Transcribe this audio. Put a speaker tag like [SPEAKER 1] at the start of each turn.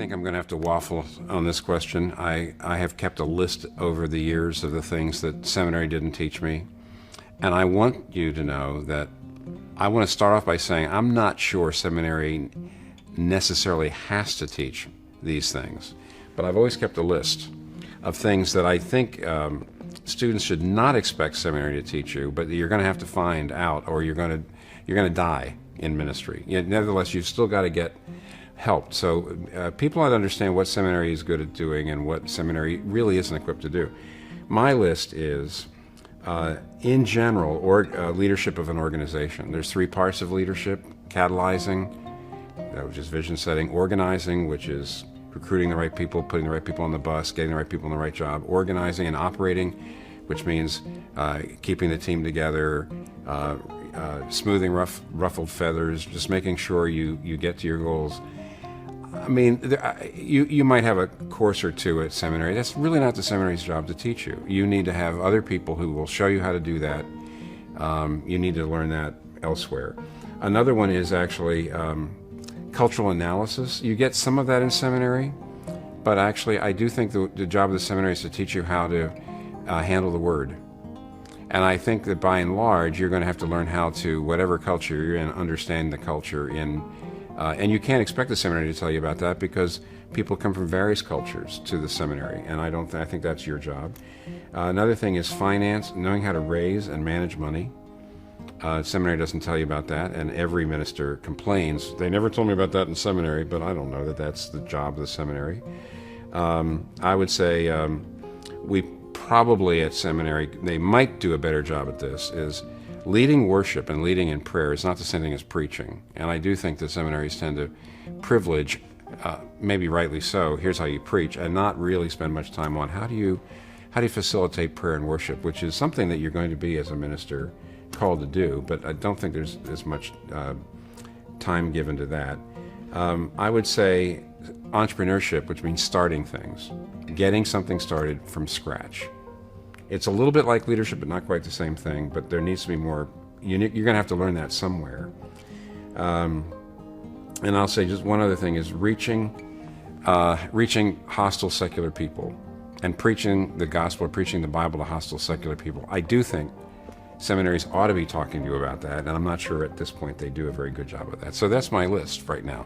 [SPEAKER 1] think I'm going to have to waffle on this question. I have kept a list over the years of the things that seminary didn't teach me. And I want you to know that I want to start off by saying I'm not sure seminary necessarily has to teach these things. But I've always kept a list of things that I think students should not expect seminary to teach you, but you're going to have to find out, or you're going to die in ministry. Yet, nevertheless, you've still got to get helped. So people ought to understand what seminary is good at doing and what seminary really isn't equipped to do. My list is, in general, leadership of an organization. There's 3 parts of leadership: catalyzing, which is vision setting; organizing, which is recruiting the right people, putting the right people on the bus, getting the right people in the right job; organizing and operating, which means keeping the team together, smoothing ruffled feathers, just making sure you get to your goals. I mean, you might have a course or two at seminary. That's really not the seminary's job to teach you. You need to have other people who will show you how to do that. You need to learn that elsewhere. Another one is actually cultural analysis. You get some of that in seminary, but actually I do think the job of the seminary is to teach you how to handle the word. And I think that by and large, you're going to have to learn how to, whatever culture you're in, understand the culture in. And you can't expect the seminary to tell you about that, because people come from various cultures to the seminary, and I think that's your job. Another thing is finance, knowing how to raise and manage money. Seminary doesn't tell you about that, and every minister complains. They never told me about that in seminary, but I don't know that that's the job of the seminary. I would say we probably at seminary, they might do a better job at this, is leading worship and leading in prayer is not the same thing as preaching. And I do think that seminaries tend to privilege, maybe rightly so, here's how you preach, and not really spend much time on how do you facilitate prayer and worship, which is something that you're going to be, as a minister, called to do, but I don't think there's as much time given to that. I would say entrepreneurship, which means starting things, getting something started from scratch. It's a little bit like leadership, but not quite the same thing, but there needs to be more. You're going to have to learn that somewhere. And I'll say just one other thing is reaching hostile secular people and preaching the gospel, preaching the Bible to hostile secular people. I do think seminaries ought to be talking to you about that, and I'm not sure at this point they do a very good job of that. So that's my list right now.